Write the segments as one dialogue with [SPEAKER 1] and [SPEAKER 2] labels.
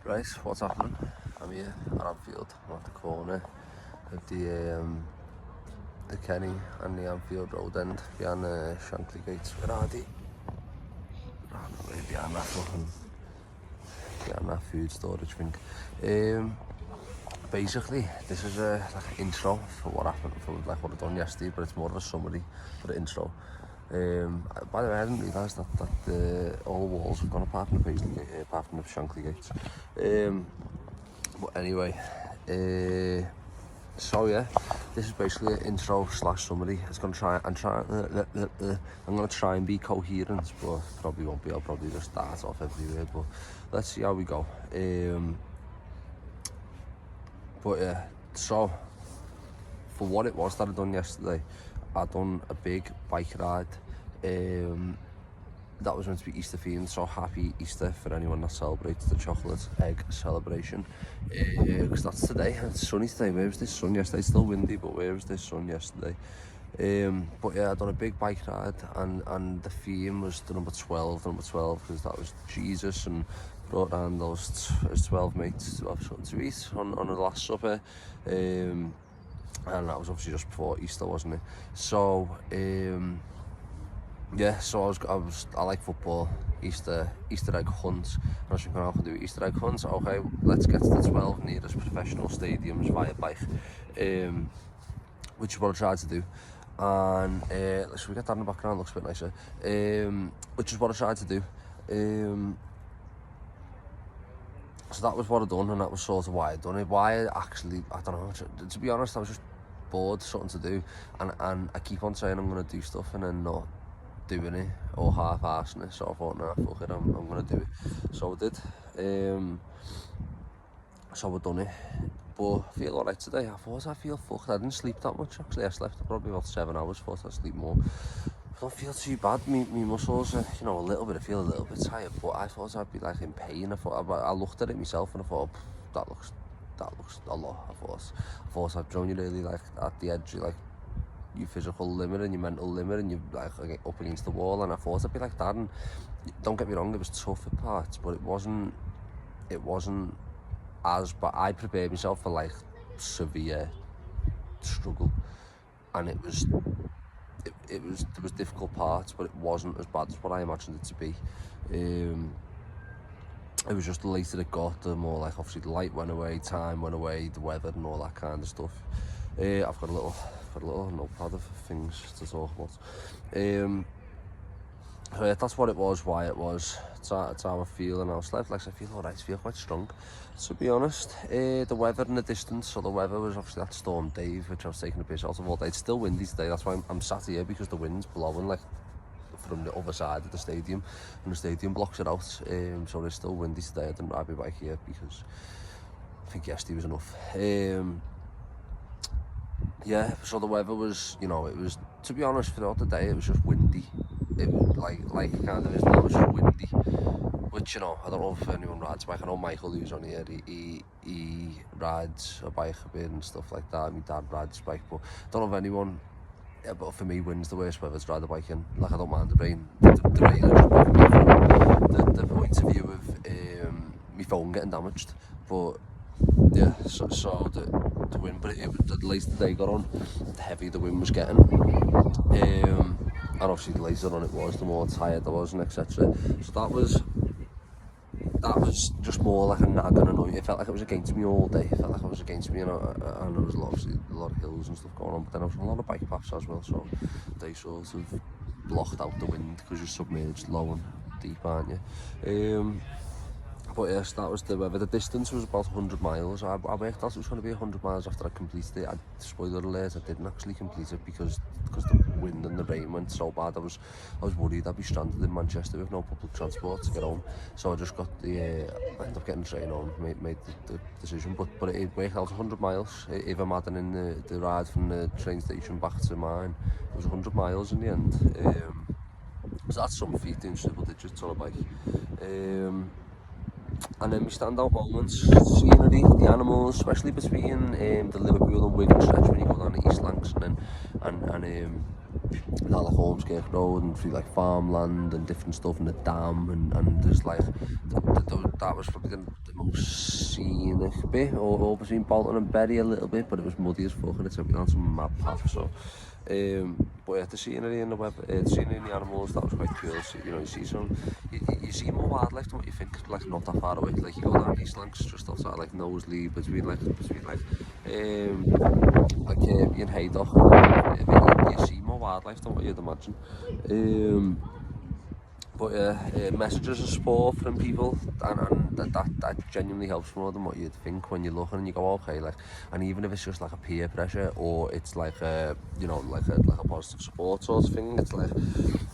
[SPEAKER 1] Right, what's happening? I'm here at Anfield. I'm at the corner of the Kenny and the Anfield Road end behind Shankly Gates. Where are they? Right behind that food storage thing. Basically, this is a like an intro for what happened, for like what I done yesterday, but it's more of a summary for the intro. By the way, I didn't realise that all the walls have gone apart from the Shankly Gates. But anyway, so yeah, this is basically an intro slash summary. I'm gonna try and be coherent, but probably won't be. I'll probably just start off everywhere. But let's see how we go. But yeah, so for what it was that I done yesterday, I done a big bike ride. That was meant to be Easter themed, so happy Easter for anyone that celebrates the chocolate egg celebration. Because that's today, and it's sunny today. Where was this sun yesterday? It's still windy, but where was this sun yesterday? But yeah, I done a big bike ride, and the theme was the number 12, because that was Jesus, and brought down his 12 mates to have something to eat on the Last Supper. And that was obviously just before Easter, wasn't it? So yeah, so I like football, Easter egg hunts, and I was thinking, how can I do Easter egg hunts? Okay, let's get to the 12 nearest professional stadiums via bike, which is what I tried to do. And should we get that in the background? Looks a bit nicer. Which is what I tried to do. So that was what I done, and that was sort of why I done it. Why I don't know. To be honest, I was just bored, something to do, and I keep on saying I'm gonna do stuff and then not doing it or half-arsing it. So I thought, nah, fuck it, I'm gonna do it. So I did. So I done it. But I feel alright today. I thought I feel fucked. I didn't sleep that much actually. I slept probably about 7 hours. Thought I'd sleep more. I don't feel too bad. Me muscles are, feel a little bit tired. But I thought I'd be like in pain. I looked at it myself and I thought, that looks a lot. I thought I'd thrown you really like at the edge, like your physical limit and your mental limit, and you're like up against the wall. And I thought I'd be like that. And don't get me wrong, it was tough at parts, but it wasn't as. But I prepared myself for like severe struggle, and there was difficult parts, but it wasn't as bad as what I imagined it to be. It was just the later it got, the more like obviously the light went away, time went away, the weather and all that kind of stuff. I've got a little notepad of things to talk about. So yeah, that's what it was, why it was. It's how I feel, and I was like I feel alright, I feel quite strong, to be honest. The weather in the distance, so the weather was obviously that Storm Dave, which I was taking a piss out of all day. It's still windy today, that's why I'm sat here, because the wind's blowing like from the other side of the stadium, and the stadium blocks it out. So it's still windy today. I didn't ride my bike here because I think yesterday was enough. Yeah, so the weather was, it was, to be honest, throughout the day it was just windy. It was like kind of is now, it was just windy, which, I don't know if anyone rides a bike. I know Michael, who's on here, he rides a bike a bit and stuff like that. My dad rides a bike, but I don't know if anyone. Yeah, but for me, wind's the worst weather to ride a bike in. Like, I don't mind the rain. The rain is just bothering me from the point of view of my phone getting damaged. But yeah, so the wind, but the later the day got on, the heavier the wind was getting. And obviously the later on it was, the more tired I was, and etc. So that was just more like a nagging annoying. It felt like it was against me all day. It felt like it was against me, and there was obviously a lot of hills and stuff going on, but then there was a lot of bike paths as well, so they sort of blocked out the wind because you're submerged low and deep, aren't you? But yes, that was the weather. The distance was about 100 miles. I worked out it was going to be 100 miles after I completed it. Spoiler alert, I didn't actually complete it because the wind and the rain went so bad. I was worried I'd be stranded in Manchester with no public transport to get home. So I just got I ended up getting the train home, made the decision. But it worked out 100 miles. Even adding in the ride from the train station back to mine, it was 100 miles in the end. So that's some feat in triple digits on a bike. And then we standout moments, scenery, the animals, especially between the Liverpool and Wigan stretch when you go down the East Lancs, and That like Holmeskirk Road and through like farmland and different stuff in the dam and there's like that was probably the most scenic bit or between Bolton and Bury a little bit, but it was muddy as fuck and it took me on some mad path. So but yeah, the scenery in the web, the scenery in the animals, that was quite cool. So, you know, you see you see more wildlife than what you think, like not that far away. Like you go down East Lancs just outside like Knowsley, between Kirby and Haydock, you see more wildlife than what you'd imagine. But yeah, messages of support from people, and that genuinely helps more than what you'd think when you're looking and you go, okay, like, and even if it's just like a peer pressure or it's like a, you know, like a positive support sort of thing, it's like,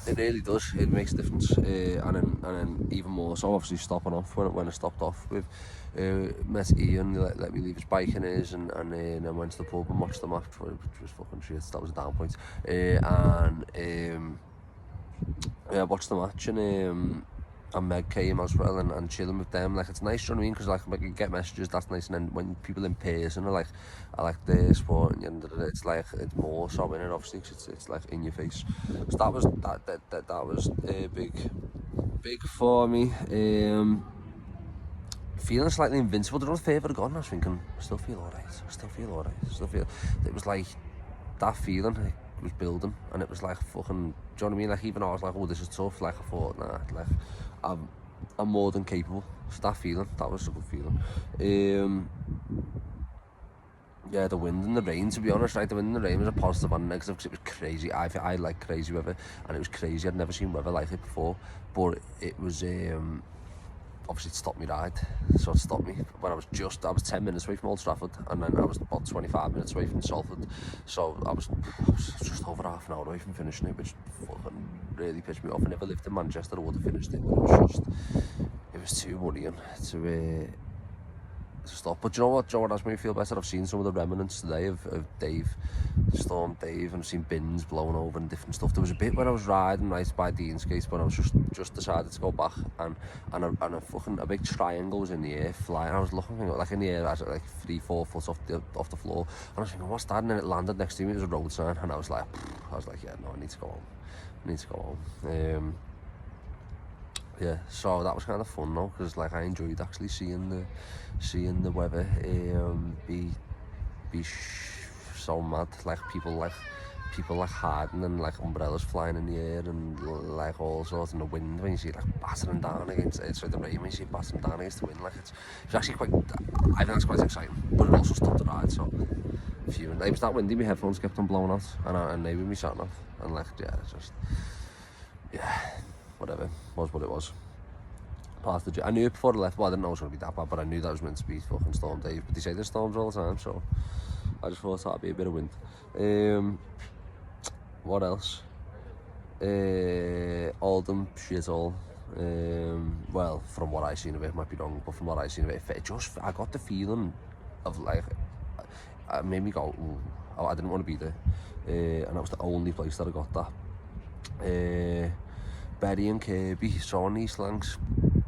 [SPEAKER 1] it really does, it makes a difference. And then even more so, obviously stopping off when I stopped off with, met Ian, let me leave his bike in his, and then went to the pub and watched the match, which was fucking shit, that was a down point. Yeah, I watched the match and Meg came as well and chilling with them. Like, it's nice, you know what I mean? Because like you get messages, that's nice, and then when people in person are like, I like this sport, and it's like it's more so in it, obviously, because it's like in your face. So that was big for me. Feeling slightly invincible. The run further gone, I was thinking, I still feel alright. It was like that feeling. Was building, and it was like fucking, do you know what I mean? Like, even though I was like, oh, this is tough, like, I thought, nah, like, I'm more than capable. So that feeling, that was a good feeling. Yeah, the wind and the rain, to be honest, right? The wind and the rain was a positive and negative, because it was crazy. I like crazy weather, and it was crazy. I'd never seen weather like it before, but it was, obviously it stopped me ride, so it stopped me when I was 10 minutes away from Old Trafford, and then I was about 25 minutes away from Salford, so I was just over half an hour away from finishing it, which fucking really pissed me off. I never lived in Manchester, I would have finished it, but it was too worrying to stop. But do you know what has made me feel better? I've seen some of the remnants today of Storm Dave, and I've seen bins blown over and different stuff. There was a bit when I was riding right by Deansgate, but I was just decided to go back, and a fucking a big triangle was in the air flying. I was looking like in the air, as like 3-4 foot off the floor, and I was thinking, what's that? And then it landed next to me. It was a road sign, and I was like, yeah, no, I need to go home. Yeah, so that was kind of fun though, because like I enjoyed actually seeing the weather be so mad, like people hiding and like umbrellas flying in the air and like all sorts, in the wind when you see it like battering down against it, so the rain when you see it battering down against the wind, like it's actually quite, I think it's quite exciting, but it also stopped the ride, so it was that windy, my headphones kept on blowing out, and they were me sat off, and like, yeah, it's just, yeah, whatever, was what it was. I knew it before I left, well, I didn't know it was going to be that bad, but I knew that was meant to be fucking Storm Dave, but they say there's storms all the time, so I just thought that'd be a bit of wind. What else? Oldham, shit all. Well, from what I seen of it, might be wrong, but from what I seen of it, I got the feeling of like, it made me go, ooh, I didn't want to be there, and that was the only place that I got that. Bury and Kirby, so on East Lancs,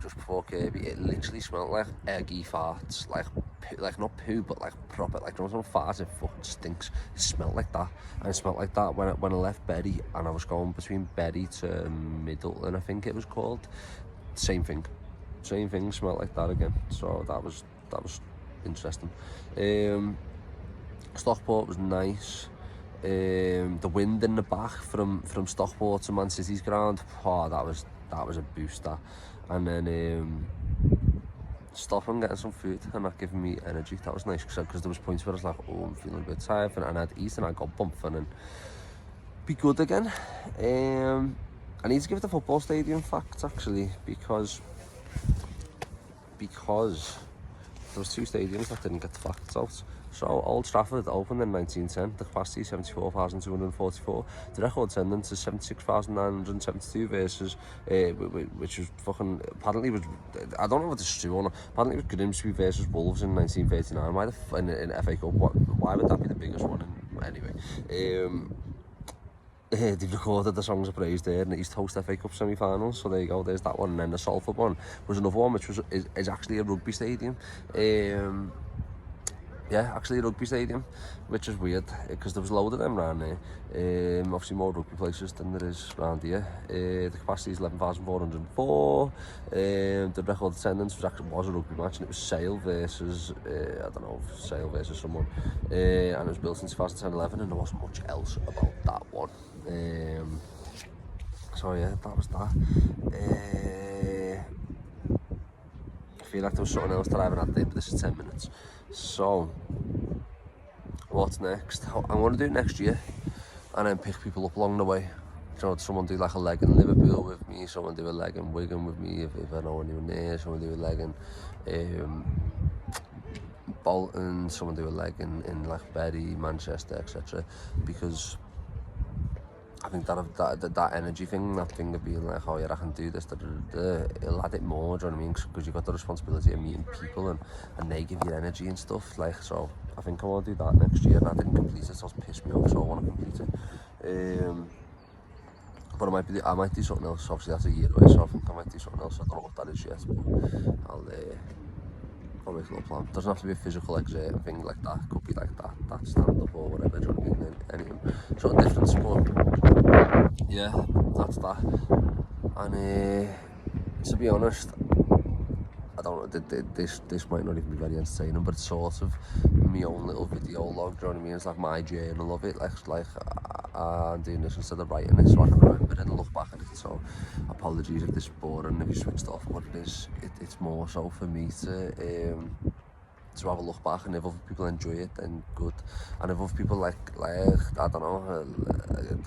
[SPEAKER 1] just before Kirby, it literally smelled like eggy farts, like not poo, but like proper, like, you know, farts, it fucking stinks. It smelled like that, and it smelled like that when I left Bury, and I was going between Bury to Middleton, I think it was called. Same thing, smelled like that again. So that was interesting. Stockport was nice. The wind in the back from Stockport to Man City's ground, oh, that was a booster. And then stopping, getting some food, and that giving me energy. That was nice, because there was points where I was like, oh, I'm feeling a bit tired, and I'd eat and I got bumping and be good again. I need to give the football stadium facts actually, because there was two stadiums that didn't get the facts out. So Old Trafford opened in 1910, the capacity 74,244. The record attendance is 76,972 versus, which was fucking, apparently was, I don't know what this is true or not, apparently it was Grimsby versus Wolves in 1939. Why in FA Cup, why would that be the biggest one? Anyway, they've recorded the songs of praise there in the East Coast FA Cup semi-finals, so there you go, there's that one. And then the Salford one was another one, which is actually a rugby stadium. Yeah, actually a rugby stadium, which is weird because there was a load of them around there. Obviously more rugby places than there is around here. The capacity is 11,404. The record attendance was a rugby match, and it was Sale versus I don't know, Sale versus someone, and it was built in 2010-11, and there wasn't much else about that one. So yeah, that was that. I feel like there was something else that I haven't had there, but this is 10 minutes. So, what's next? I'm going to do it next year and then pick people up along the way. You know, someone do like a leg in Liverpool with me, someone do a leg in Wigan with me if I know anyone there, someone do a leg in Bolton, someone do a leg in like Bury, Manchester, etc. Because I think that energy thing, that thing of being like, oh yeah, I can do this, it'll add it more, do you know what I mean? Because you've got the responsibility of meeting people and they give you energy and stuff, like, so I think I want to do that next year, and I didn't complete it, so it's pissed me off, so I want to complete it. But I might do something else, obviously that's a year away, so I think I might do something else, I don't know what that is yet, but I'll make a little plan. It doesn't have to be a physical exert and thing like that, it could be like that stand-up or whatever, do you know what I mean? Anything sort of different sport. Yeah, that's that. And to be honest, I don't know, this might not even be very entertaining, but it's sort of my own little video log, do you know what I mean? It's like my journal of it, like I'm doing this instead of writing it, so I can remember it and look back at it. So apologies if this is boring, if you switched off, but it's more so for me to have a look back, and if other people enjoy it, then good. And if other people like I don't know,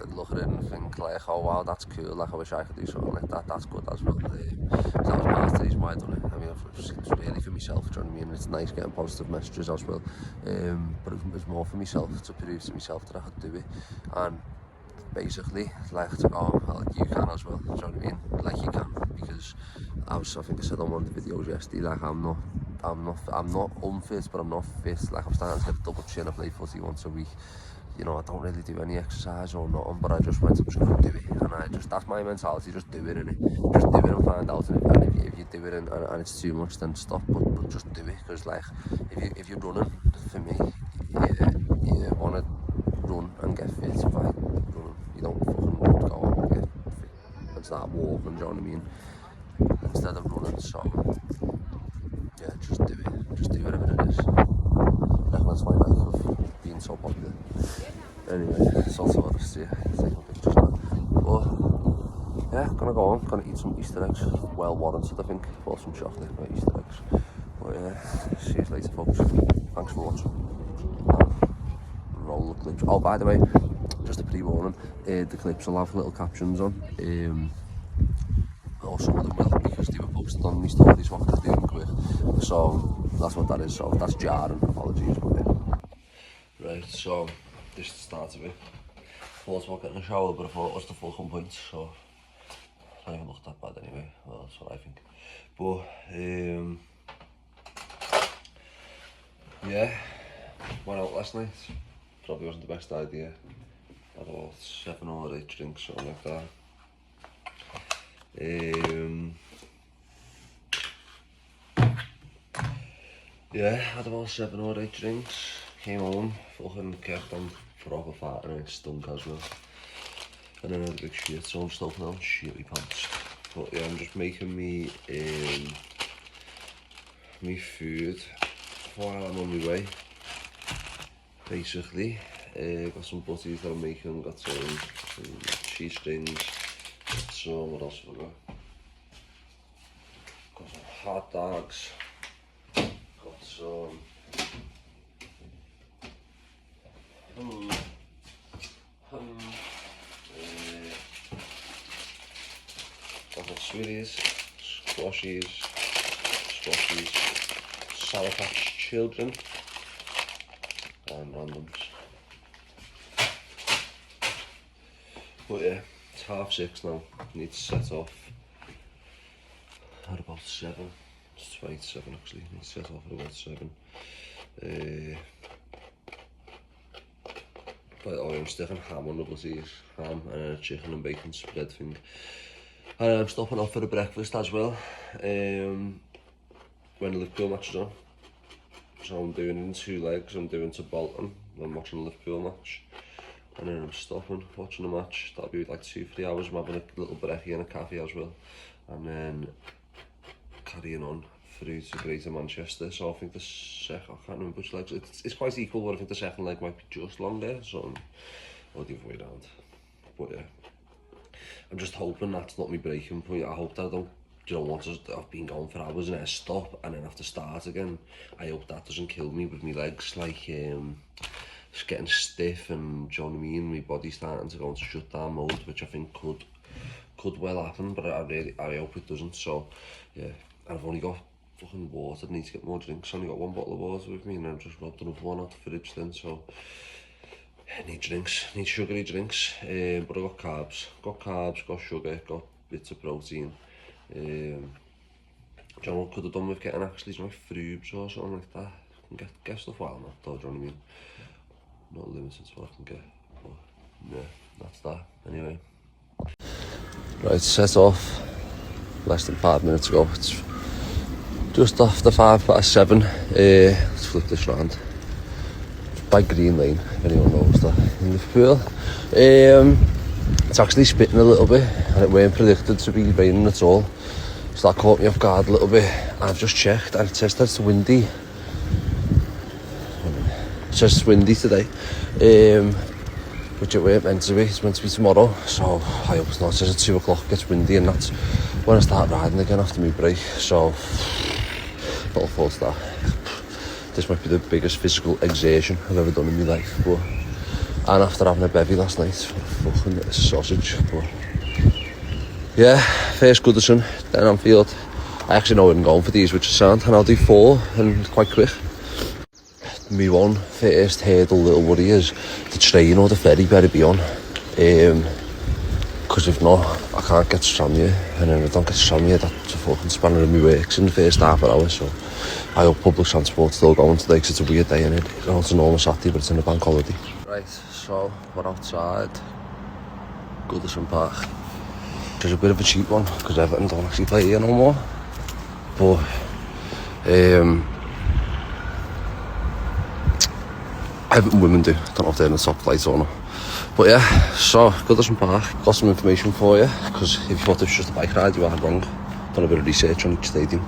[SPEAKER 1] look at it and think like, oh wow, that's cool, like I wish I could do something like that, that's good as well. So that was part of the reason why I done it. I mean, it's really for myself, do you know what I mean? It's nice getting positive messages as well, but it was more for myself, to prove to myself that I could do it. And basically, like, oh, well, you can as well, do you know what I mean? Like, you can, because I think I said on one of the videos yesterday, like, I'm not unfit, but I'm not fit. Like, I'm starting to get a double chin. I play footy once a week. You know, I don't really do any exercise or nothing, but I just went, I'm just gonna do it, and that's my mentality, just do it, innit? Just do it and find out, and if you do it and it's too much, then stop, but just do it, because like, if you're running, for me, you want to run and get fit, fine, running, you don't fucking go on and get fit and start walking, do you know what I mean, instead of running. So yeah, just do whatever it is. I reckon that's my life of being so popular. Anyway, it's also what I see, taking pictures now. But yeah, gonna go on, gonna eat some Easter eggs, well warranted I think, bought some chocolate, but Easter eggs. But yeah, see you later folks, thanks for watching. Roll the clips. Oh, by the way, just a pre-warning, the clips will have little captions on, or some of them will, because they were posted on my stories what they're doing quick, so that's what that is. So if that's jarring, apologies, but yeah. Right, so this is the start of it. Thought about getting a shower, but I thought it was the full point, so it's not even look that bad anyway. Well, that's what I think. But yeah, went out last night. Probably wasn't the best idea. Had about 7 or 8 drinks, something like that. Yeah, had about 7 or 8 drinks. Came home, fucking kept on proper fat, and it stunk as well. And then I had a big shit, so I'm still putting on shitty pants. But yeah, I'm just making me food while I'm on my way. Basically, got some butties that I'm making, got some cheese strings, got some, what else have I got? Got some hot dogs, got some got some sweeties, squashies, Sour Patch Children, and randoms. But yeah, it's 6:30 now, need to set off at about 7. It's 27 actually, need to set off at about 7. But I'm sticking ham on the butties, ham and a chicken and bacon spread thing. And I'm stopping off for a breakfast as well, when the Liverpool match is on. So I'm doing it in 2 legs. I'm doing to Bolton. I'm watching a Liverpool match. And then I'm stopping, watching the match. That'll be like 2-3 hours. I'm having a little brekkie and a cafe as well. And then carrying on through to Greater Manchester. So I think the second, I can't remember which legs. It's quite equal, but I think the second leg might be just longer. So, or the other way around. But yeah, I'm just hoping that's not my breaking point. I hope that I don't, you know, once I've been going for hours and then I stop and then have to start again. I hope that doesn't kill me with my legs, like just getting stiff and, do you know what I mean, my body starting to go into shutdown mode, which I think could well happen, but I hope it doesn't. So yeah, and I've only got fucking water. I need to get more drinks. I only got 1 bottle of water with me, and I've just rubbed another one out the fridge then. So I need drinks, need sugary drinks. But I got carbs, got sugar, got bits of protein. Do you know what I could have done with getting actually some fruits or something like that? I can get stuff while I'm not, do you know what I mean? Not limited to what I can get, but yeah, that's that anyway. Right, set off, less than 5 minutes ago. It's just after 7:05. Let's flip this round. By Green Lane, if anyone knows that, in Liverpool. It's actually spitting a little bit, and it weren't predicted to be raining at all. So that caught me off guard a little bit. I've just checked, and it says that it's windy. It says it's windy today, which it weren't meant to be. It's meant to be tomorrow, so I hope it's not. It says at 2 o'clock it gets windy, and that's when I start riding again after my break. So, not full start. This might be the biggest physical exertion I've ever done in my life, but, and after having a bevy last night, fucking sausage. But yeah, first Goodison, then Anfield. I actually know I'm going for these, which is sound, and I'll do 4 and quite quick. Me one first hurdle little worry is the train or the ferry better be on, because if not I can't get to Tranmere, and then I don't get to Tranmere, that's a fucking spanner in my works in the first half an hour. So I hope public transport's still going today, because it's a weird day in it. It's a normal Saturday, but it's in a bank holiday. Right, so we're outside Goodison Park. It's a bit of a cheap one because Everton don't actually play here no more, but Everton women do. Don't know if they're in the top flight or not. But yeah, so Goodison Park. Got some information for you, because if you thought it was just a bike ride, you are wrong. Done a bit of research on each stadium.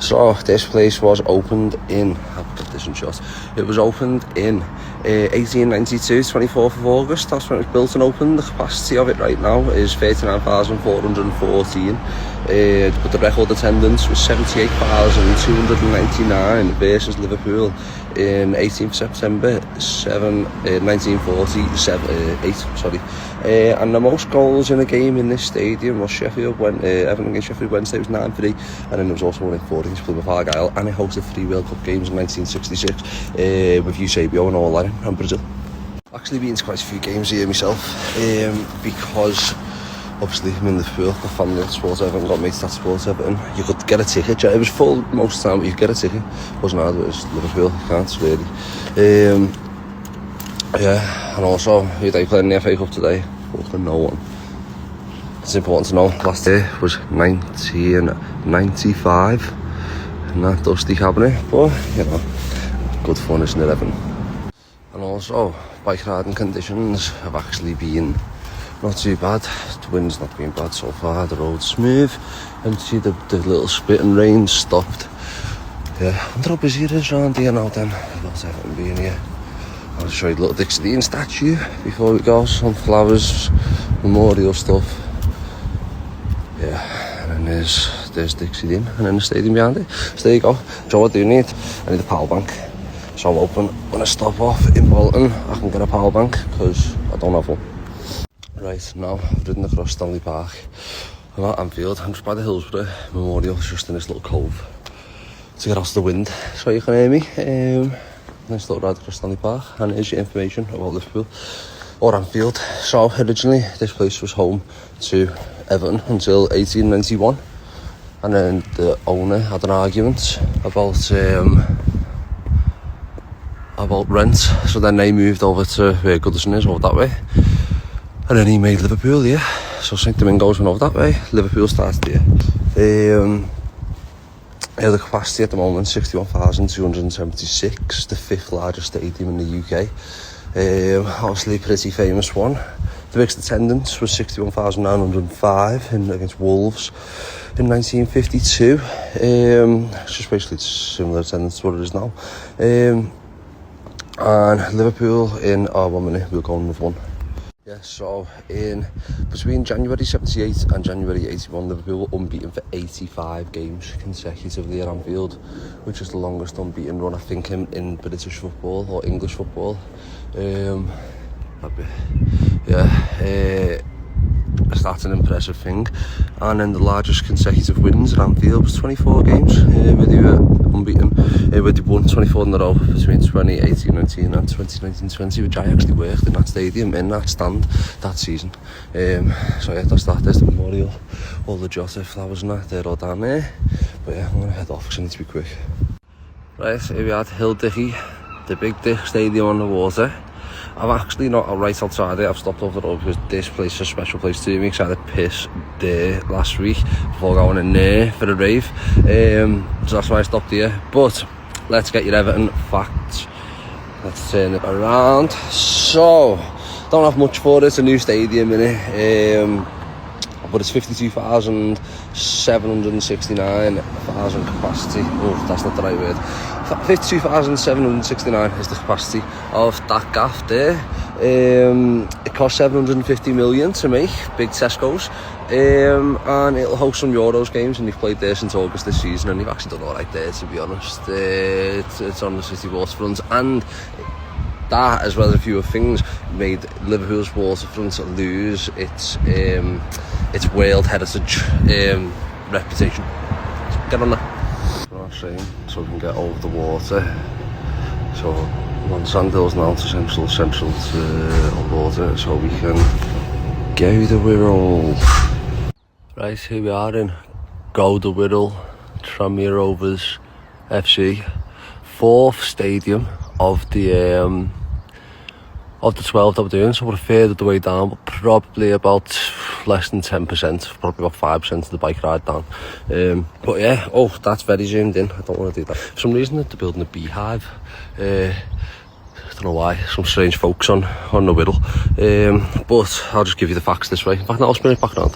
[SPEAKER 1] So this place was opened in, I'll get this in shot. It was opened in 1892, 24th of August. That's when it was built and opened. The capacity of it right now is 39,414. But the record attendance was 78,299 versus Liverpool in 18th September 1948. And the most goals in a game in this stadium was Everton against Sheffield Wednesday was 9-3, and then there was also one in 4 against Plymouth Argyle, and it hosted 3 World Cup games in 1966 with Eusebio and all that and Brazil. I've actually been to quite a few games here myself, because obviously I'm in Liverpool, the family that supports Everton, got mates that supports Everton. You could get a ticket, it was full most of the time, but you could get a ticket. It wasn't hard, it was Liverpool, you can't really. Yeah, and also, who they playing in the FA Cup today? Fucking no one. It's important to know, last year was 1995 in that dusty cabinet, but you know, good fun, isn't it, Everton? And also, bike riding conditions have actually been not too bad. The wind's not been bad so far, the road's smooth, and see the little spit and rain stopped. Yeah, I wonder how busy it is around here now then, about Everton being here. I'll show you the little Dixie Dean statue before we go, some flowers, memorial stuff. Yeah, and then there's Dixie Dean, and then the stadium behind it. So there you go. So what do you need? I need a power bank. So I'm hoping when I stop off in Bolton, I can get a power bank, because I don't have one. Right, now I've ridden across Stanley Park. I'm at Anfield, I'm just by the Hillsborough Memorial, just in this little cove to get off the wind, so you can hear me. Nice little ride across Stanley Park, and here's your information about Liverpool or Anfield. So originally this place was home to Everton until 1891, and then the owner had an argument about rent, so then they moved over to where Goodison is, over that way, and then he made Liverpool here. So St Domingo's went over that way, Liverpool started here. The capacity at the moment, 61,276, the 5th largest stadium in the UK. Obviously a pretty famous one. The biggest attendance was 61,905 against Wolves in 1952. It's just basically similar attendance to what it is now. And Liverpool in 1 minute, we'll go on with one. Yeah, so between January 78 and January 81, Liverpool were unbeaten for 85 games consecutively at Anfield, which is the longest unbeaten run I think in British football or English football. That's an impressive thing. And then the largest consecutive wins at Anfield was 24 games, where they were unbeaten, where they won 24 in a row between 2018-19 and 2019-20, which I actually worked in that stadium, in that stand, that season. So yeah, that's that. There's the memorial, all the Jota flowers and that, they're all down there. But yeah, I'm going to head off because I need to be quick. Right, here we are at Hill Dickey, the Big Dick Stadium on the water. I'm actually not right outside it. I've stopped off the road because this place is a special place to me, because I had a piss there last week before going in there for a rave. So that's why I stopped here. But let's get your Everton facts. Let's turn it around. So, don't have much for it. It's a new stadium in it. But it's 52,769,000 capacity. Oh, that's not the right word. 52,769 is the capacity of that gaff there. It cost 750 million to make, big Tesco's. And it'll host some Euros games, and they've played there since August this season, and they've actually done alright there, to be honest. It's on the city waterfront, and that, as well as a few other things, made Liverpool's waterfront lose its World Heritage reputation. Get on that. So we can get over the water. So I'm on Sandhills now to central to water, so we can go the Wirral. Right, here we are in Go the Wirral, Tranmere Rovers FC, 4th stadium of the 12 that we're doing, so we're a third of the way down, but probably about less than 10%, probably about 5% of the bike ride down. But yeah, that's very zoomed in. I don't want to do that. For some reason they're building a beehive. I don't know why, some strange folks on the Wirral. But I'll just give you the facts this way. In fact, I'll spin it back around.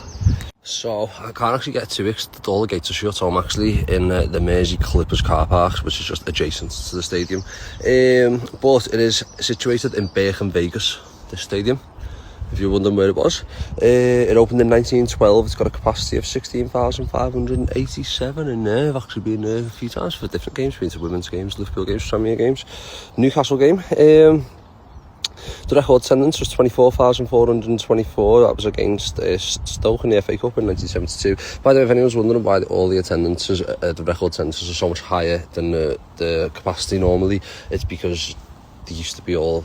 [SPEAKER 1] So I can't actually get to it because all the gates are shut, so I'm actually in the Mersey Clippers car park, which is just adjacent to the stadium. But it is situated in Bergen Vegas, this stadium, if you're wondering where it was. It opened in 1912. It's got a capacity of 16,587 in there. I've actually been there a few times for different games, been to women's games, Liverpool games, Tranmere games, Newcastle game. The record attendance was 24,424. That was against Stoke in the FA Cup in 1972. By the way, if anyone's wondering why all the attendances, the record attendances are so much higher than the capacity normally, it's because they used to be all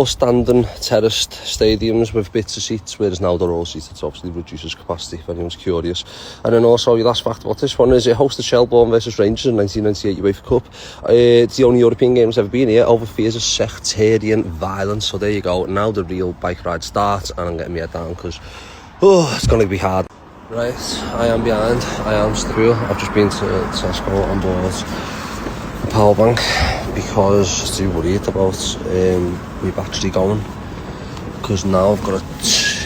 [SPEAKER 1] standing terraced stadiums with bits of seats, whereas now they're all seated. It obviously reduces capacity if anyone's curious. And then also, your last fact about this one is it hosted Shelbourne versus Rangers in 1998 UEFA Cup. It's the only European game that's ever been here over fears of sectarian violence. So there you go. Now the real bike ride starts, and I'm getting my head down because it's going to be hard. Right, I am behind. I am through. I've just been to Tesco on board a power bank because I'm too worried about we've actually going, because now I've got a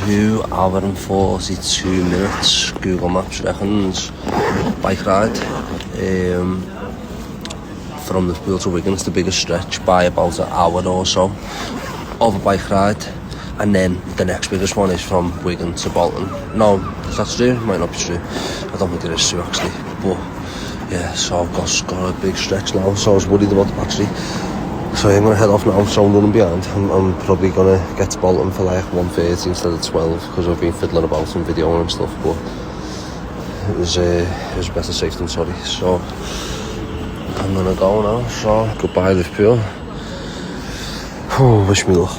[SPEAKER 1] 2 hour and 42 minutes Google Maps reckons bike ride from Liverpool to Wigan. It's the biggest stretch by about an hour or so of a bike ride, and then the next biggest one is from Wigan to Bolton. No, that's true, it might not be true, I don't think it is true actually, but yeah, so I've got a big stretch now, so I was worried about the battery. So I'm going to head off now, so I'm running behind. I'm probably going to get to Bolton for like 1:30 instead of 12, because I've been fiddling about and videoing and stuff, but it was better safe than sorry. So I'm going to go now, so goodbye Liverpool. Wish me luck.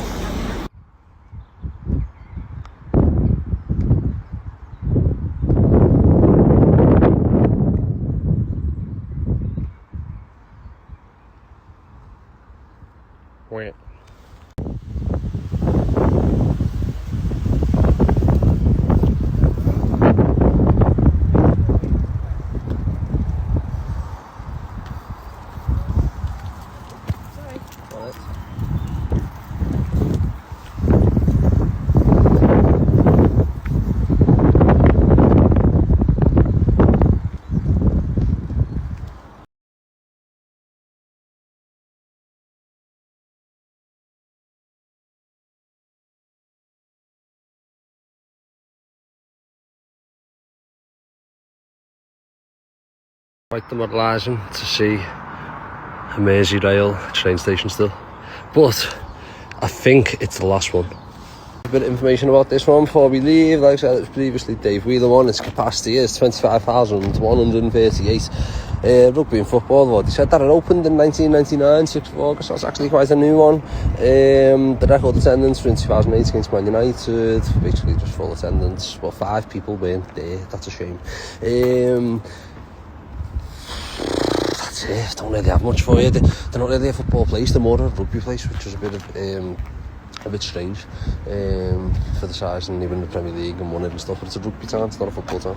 [SPEAKER 2] Wait.
[SPEAKER 1] Quite demoralising to see a Merseyrail train station still, but I think it's the last one. A bit of information about this one before we leave. Like I said, it was previously Dave Wheeler one. Its capacity is 25,138. Rugby and football, though, they said that it opened in 1999, 6th of August, so it's actually quite a new one. The record attendance for in 2008 against Man United, basically just full attendance, but 5 people weren't there, that's a shame. That's it, don't really have much for you. They're not really a football place, they're more a rugby place, which is a bit strange for the size and even the Premier League and money and stuff, but it's a rugby town, it's not a football town.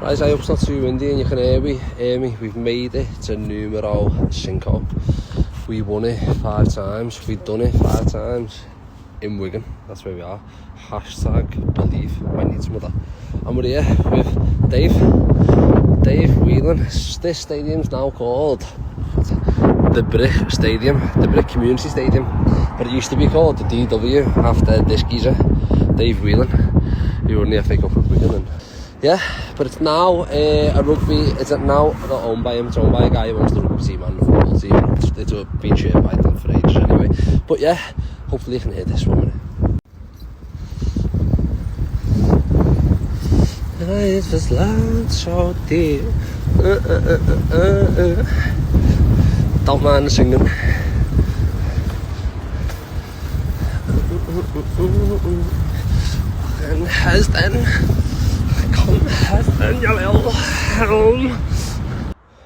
[SPEAKER 1] Right, I hope it's not too windy and you can hear me. We've made it to numero 5. We won it 5 times. We've done it 5 times in Wigan. That's where we are. #believe. Might need some of that. And we're here with Dave Whelan. This stadium's now called the Brick Stadium, the Brick Community Stadium. But it used to be called the DW after this geezer, Dave Whelan, who won the FA Cup with Wigan. And yeah, but it's now a rugby. It's now not owned by him. It's owned by a guy who owns the rugby team and the football team. It's been shared by them for ages anyway. But yeah, hopefully you can hear this 1 minute. Life is land so deep. Don't mind the singing. And has then.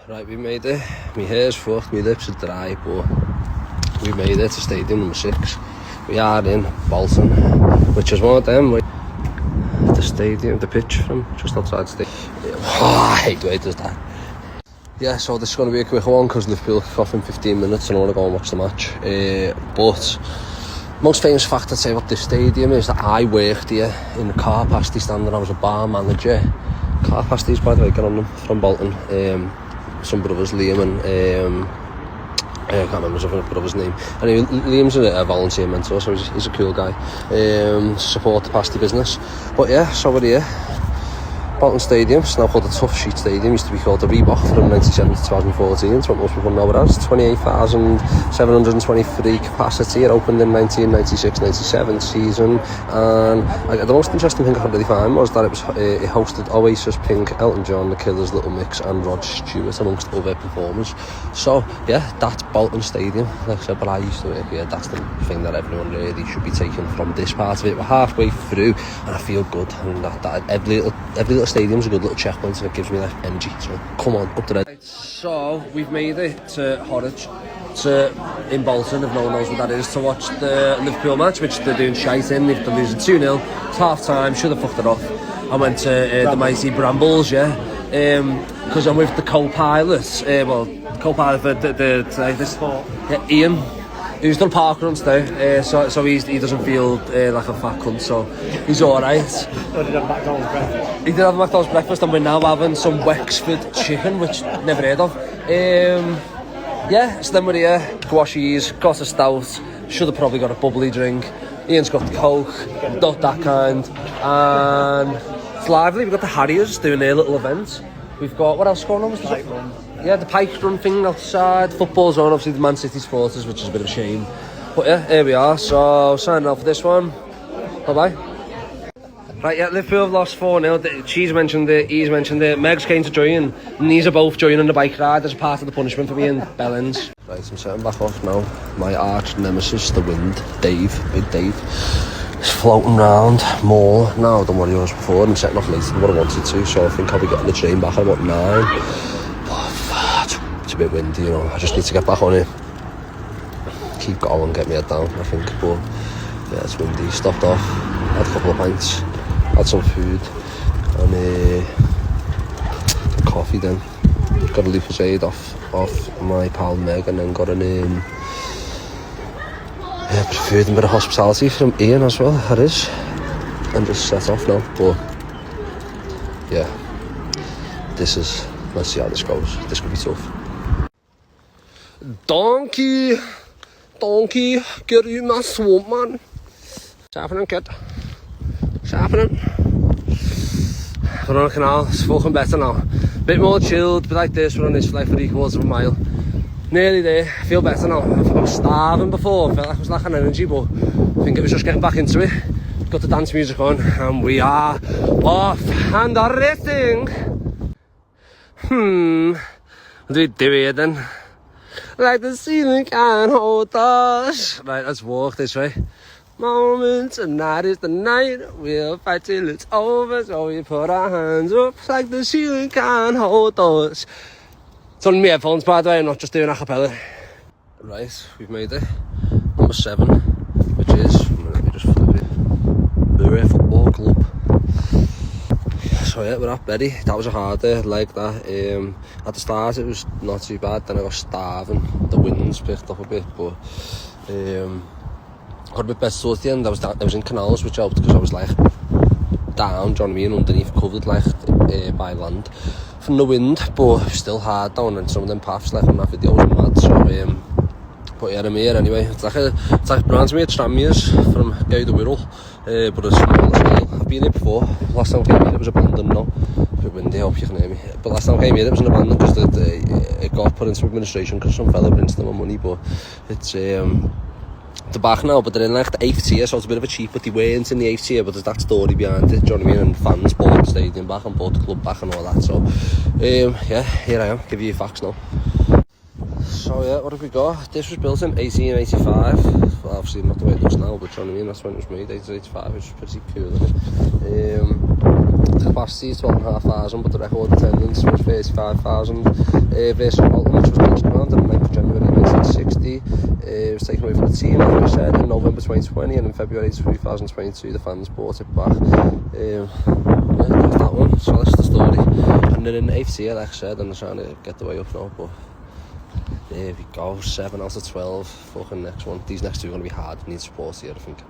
[SPEAKER 1] Right, we made it. My hair's fucked, my lips are dry, but we made it to stadium number 6. We are in Bolton, which is one of them. The stadium, the pitch from just outside the stadium. Oh, I hate the way it does that. Yeah, so this is going to be a quick one because Liverpool kick off in 15 minutes and I want to go and watch the match. But most famous fact I'd say about this stadium is that I worked here in the car pasty stand and I was a bar manager. Car pasties, by the way, get on them, from Bolton. Some brothers, Liam and I can't remember his other brother's name. Anyway, Liam's a volunteer mentor, so he's a cool guy. Support the pasty business. But yeah, so we're here. Bolton Stadium, it's now called the Tough Sheet Stadium, used to be called the Reebok from 1997 to 2014, it's what most people know it as. 28,723 capacity, it opened in 1996-97 season, and the most interesting thing I could really find was that it hosted Oasis, Pink, Elton John, The Killers, Little Mix and Rod Stewart amongst other performers. So yeah, that's Bolton Stadium, like I said, but I used to work here. That's the thing that everyone really should be taking from this part of it. We're halfway through and I feel good, and that every little stadium's a good little checkpoint and it gives me that energy, so come on, up to that. So we've made it to Horwich, in Bolton, if no one knows what that is, to watch the Liverpool match, which they're doing shite in. They're losing 2-0, it's half time, should have fucked it off. I went to the mighty Brambles, yeah, because I'm with the co-pilot, co-pilot for this, Ian, who's done parkrun today, so he doesn't feel like a fat cunt, so he's alright. He did have a McDonald's breakfast and we're now having some Wexford chicken, which never heard of. Yeah, so then we're here, squashies, got a stout, should have probably got a bubbly drink. Ian's got the Coke, not that kind, and it's lively. We've got the Harriers doing their little event. We've got, what else going on? Yeah, the Pike Run thing outside. Football's on, obviously the Man City supporters, which is a bit of a shame. But yeah, here we are, so signing off for this one. Bye-bye. Right, yeah, Liverpool have lost 4-0. She's mentioned it, he's mentioned it. Megs came to join, and these are both joining the bike ride as part of the punishment for being bellends. Right, I'm setting back off now. My arch nemesis, the wind, Dave, Big Dave, is floating round more now than what he was before. I'm setting off later than what I wanted to, so I think I'll be getting the train back at about 9. It's a bit windy, you know. I just need to get back on it, keep going, get my head down, I think. But yeah, it's windy. Stopped off, had a couple of pints, had some food and coffee. Then got a Lucozade off my pal Meg, and then got an food and a bit of hospitality from Ian as well. That is, and just set off now. But yeah, let's see how this goes. This could be tough. Donkey, get in my swamp, man. What's happening, kid? What's happening? We're on a canal, it's fucking better now. Bit more chilled, bit like this, we're on this for like 3/4 of a mile. Nearly there, I feel better now. I was starving before, I felt like I was lacking energy, but I think it was just getting back into it. Got the dance music on, and we are off and racing. What do we do here then? Like the ceiling can't hold us. Right, let's walk this way. Moment, tonight is the night. We'll fight till it's over, so we put our hands up like the ceiling can't hold us. It's on my headphones, by the way, I'm not just doing a cappella. Right, we've made it. Number 7, which is, let me just flip it, Bury Football Club. So yeah, we're at Bury. That was a hard day, like that. At the start it was not too bad, then I got starving. The winds picked up a bit, but got a bit better towards the end. I was in canals, which helped because I was like down, do you know what I mean, underneath, covered like by land from the wind, but still hard down, and some of them paths like on that video was mad. So but yeah, I'm here anyway. It's like brands me at Stranmere's from Gau the Wirral, but it's small scale. I've been here before. Last time I came here it was abandoned now. A bit windy, I hope you can hear me. But last time I came here it was an abandoned because it got put into administration because some fella rinsed them on money, but it's they're back now, but they're in like the 8th tier, so it's a bit of a cheap, but they weren't in the 8th tier, but there's that story behind it, do you know what I mean, and fans bought the stadium back and bought the club back and all that, so yeah, here I am, give you your facts now. So yeah, what have we got? This was built in 1885, well, obviously not the way it looks now, but do you know what I mean, that's when it was made, 1885, which is pretty cool, isn't it? The capacity is 12,500, but the record attendance was 35,000. Versus Walton, which was launched around on the 9th of January 1960. It was taken away from the team, like I said, in November 2020, and in February 2022 the fans bought it back. Yeah, that's that one, so that's the story. And they're in 8th tier, like I said, and they're trying to get the way up now, but there we go, 7 out of 12, fucking next one. These next two are going to be hard, need support here, I think.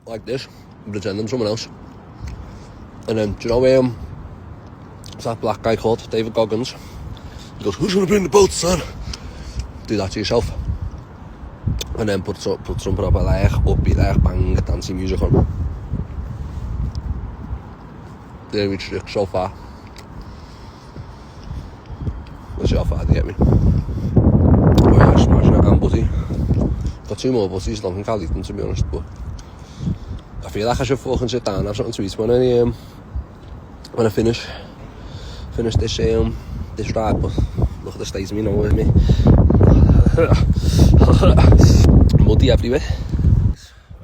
[SPEAKER 1] Like this, pretending someone else. And then, do you know, it's that black guy called David Goggins. He goes, who's going to bring the boat, son? Do that to yourself. And then put some proper like upbeat like bang dancing music on. There we trick so far. Let's see how far they get me. Oh yeah, smashing it, and butty. Got 2 more butties, I don't think I'll eat them, to be honest, but I feel like I should fucking sit down and have something to eat when I finish this ride, but look at the state of me now with me. Muddy everywhere.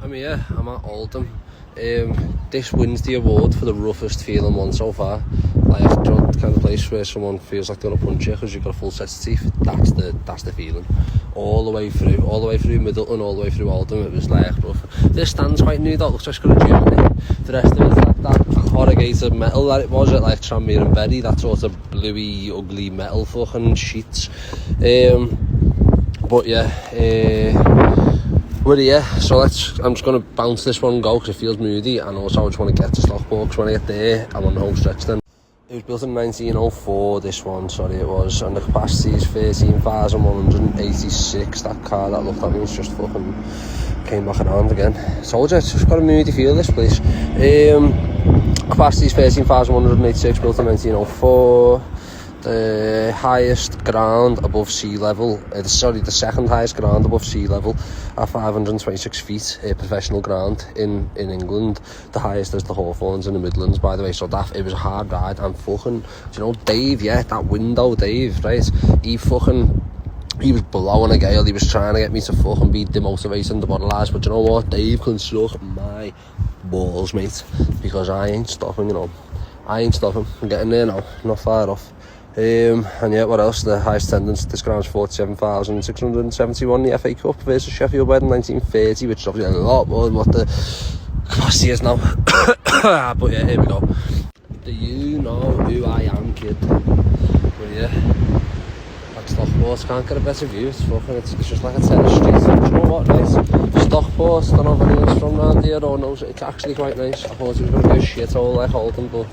[SPEAKER 1] I'm here, I'm at Oldham. This wins the award for the roughest feeling one so far. Like, the kind of place where someone feels like they're gonna punch you because you've got a full set of teeth. That's the feeling. All the way through Middleton, all the way through Oldham, it was like rough. This stand's quite new, that looks like it's got a gym in it. The rest of it is like that corrugated metal that it was at like Tranmere and Bury, that sort of bluey, ugly metal fucking sheets. But yeah, we're here, so I'm just going to bounce this one and go because it feels moody, and also I just want to get to Stockport because when I get there, I'm on the home stretch then. It was built in 1904, this one, sorry it was, and the capacity is 13,186. That car that looked at me was just fucking came back around again. Told you, it's just got a moody feel, this place. Capacity is 13,186, built in 1904. The highest ground above sea level, the second highest ground above sea level at 526 feet, professional ground in England. The highest is the Hawthorns in the Midlands, by the way, so it was a hard ride. And fucking, do you know Dave, yeah, that window Dave, right, he was blowing a gale, he was trying to get me to fucking be demotivating the bottle-eyes, but you know what, Dave can suck my balls, mate, because I ain't stopping, you know, I'm getting there now, not far off. And yeah, what else? The highest attendance at this ground is 47,671 in the FA Cup versus Sheffield Wednesday in 1930, which is obviously a lot more than what the capacity is now. But yeah, here we go. Do you know who I am, kid? Well, yeah, that's Stockport. Can't get a better view. It's just like a tennis street. Do you know what? Nice. Stockport. Don't know if anyone's from around here or knows it. It's actually quite nice. I thought it was going to be a shithole like Oldham, but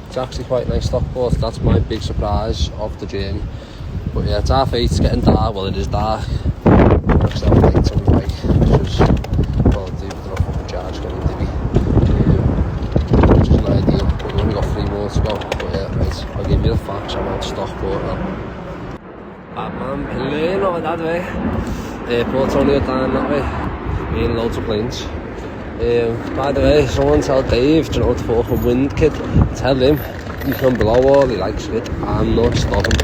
[SPEAKER 1] it's actually quite nice. Stockport, that's my big surprise of the journey. But yeah, it's 8:30, it's getting dark. Well, it is dark. It's not late on the bike, which is, well, David did not fucking charge getting divvy. Which is an ideal, but we've only got 3 more more to go. But yeah, right, I'll give you the facts. I'm on Stockport now. Batman, Pillane over that way. Airport's only down that way. Me and loads of planes. By the way, someone tell Dave, do you know what the fucking wind, kid? Tell him he can blow all he likes, kid. I'm not stopping.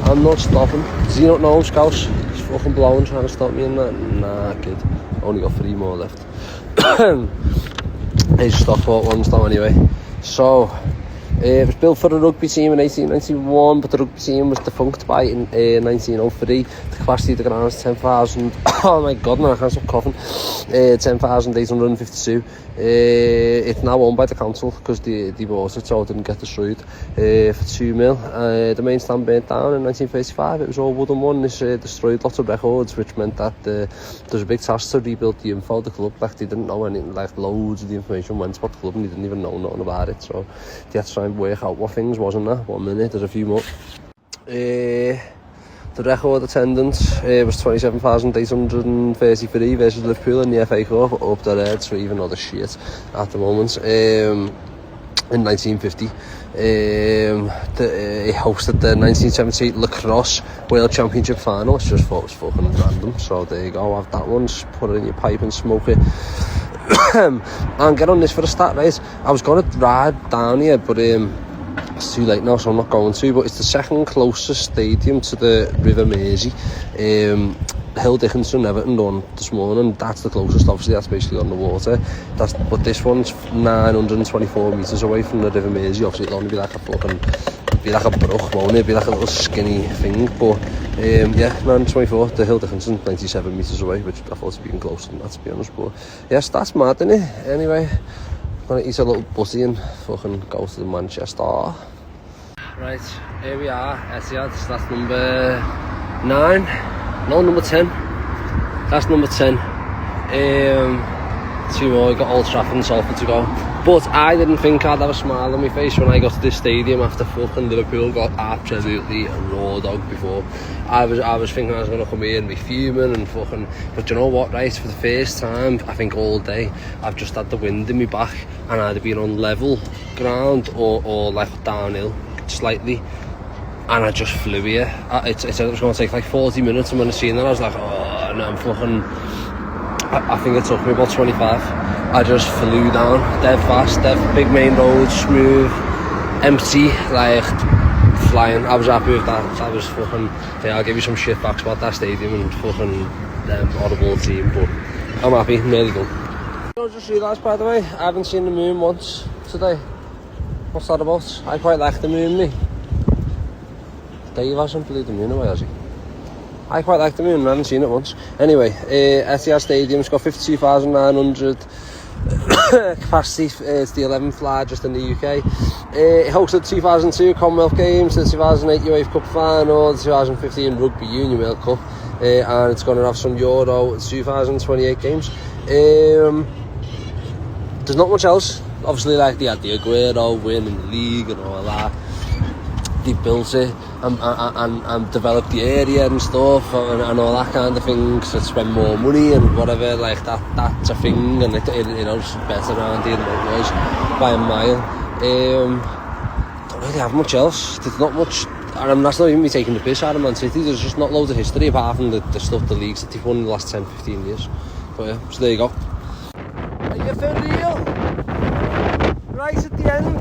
[SPEAKER 1] I'm not stopping. Does he not know, Scouse? He's fucking blowing, trying to stop me in that. Nah, kid. Only got 3 more left. These Stockport ones though, anyway. So, it was built for a rugby team in 1891, but the rugby team was defunct by in 1903. The capacity of the ground is 10,000. Oh my god, man, I can't stop coughing. 10,852. It's now owned by the council because they bought it, so it didn't get destroyed. For $2 million. The main stand burnt down in 1935. It was all wooden one. This destroyed lots of records, which meant that there's a big task to rebuild the info of the club. Like, they didn't know anything, like loads of the information went about the club and they didn't even know nothing about it. So they had to try and work out what things wasn't there. 1 minute, there's a few more. The record attendance was 27,833 versus Liverpool in the FA Cup, up their heads for even other shit at the moment. In 1950, he hosted the 1978 Lacrosse World Championship final, which just thought was fucking random. So there you go, have that one, just put it in your pipe and smoke it. And get on this for the stat, right? I was going to ride down here, but it's too late now, so I'm not going to. But it's the second closest stadium to the River Mersey. Hill Dickinson, Everton done this morning. That's the closest, obviously. That's basically on the water. But this one's 924 metres away from the River Mersey. Obviously, it'll only be like a fucking, be like a brook, won't it? Be like a little skinny thing. But yeah, 924. The Hill Dickinson, 97 metres away, which I thought to be even closer than that, to be honest. But yes, that's mad, isn't it? Anyway, I'm gonna eat a little butty and fucking go to Manchester. Right, here we are, Etihad. That's number 9. No, number 10. That's number 10. 2 more, we got Old Trafford and Salford to go. But I didn't think I'd have a smile on my face when I got to this stadium after fucking Liverpool got absolutely raw dog before. I was thinking I was going to come here and be fuming and fucking... But you know what, right? For the first time, I think all day, I've just had the wind in my back and I'd have been on level ground or like downhill slightly. And I just flew here. It said it was going to take like 40 minutes, and when I seen that I was like, oh, and I'm fucking... I think it took me about 25. I just flew down, dead fast, dead big main road, smooth, empty, like flying. I was happy with that. I was fucking... Yeah, I'll give you some shit facts about that stadium and fucking horrible team, but I'm happy, nearly done. I just realised, by the way, I haven't seen the moon once today. What's that about? I quite like the moon, me. Dave hasn't believed the moon away, has he? I quite like the moon, I haven't seen it once. Anyway, Etihad Stadium's got 52,900 capacity. It's the 11th largest in the UK. It hosted the 2002 Commonwealth Games, the 2008 UEFA Cup Final, the 2015 Rugby Union World Cup, and it's going to have some Euro 2028 games. There's not much else. Obviously, like they had the Aguero win in the league and all that. They built it and developed the area and stuff and all that kind of thing to spend more money and whatever, like that's a thing, and it was better around here than it was by a mile. Don't really have much else. There's not much, and that's not even me taking the piss out of Man City. There's just not loads of history apart from the stuff, the leagues that they've won in the last 10-15 years. But yeah, so there you go. Are you for real? Right at the end.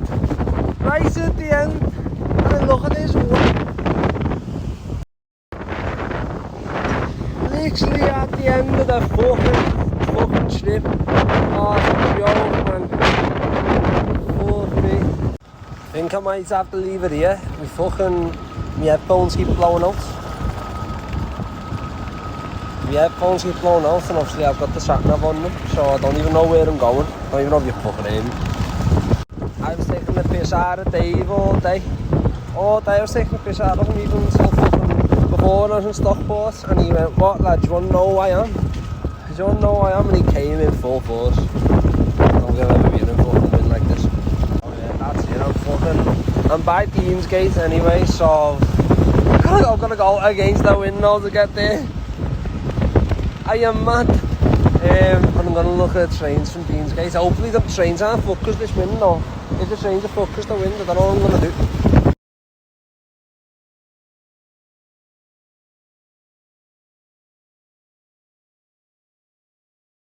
[SPEAKER 1] Right at the end. And look at this one. Literally at the end of the fucking trip. Oh, it's a joke, man. Fuck me. I think I might have to leave it here. My headphones keep blowing out. My headphones keep blowing out, and obviously I've got the sat-nav on them, so I don't even know where I'm going. I don't even know if you're fucking hear me. I was taking the piss out of Dave all day. All day I was taking the piss out of him, even until fucking before when I was in Stockport, and he went, what lad, do you want to know who I am? Do you want to know who I am? And he came in full force. I don't think I've ever been in fucking wind like this. Oh yeah, that's it, I'm by Deansgate anyway, so I'm gonna go against the wind now to get there. I am mad. And I'm going to look at trains from Deansgate. Hopefully the trains aren't focused this wind, though. If the trains are focused the wind, I don't know what I'm going to do.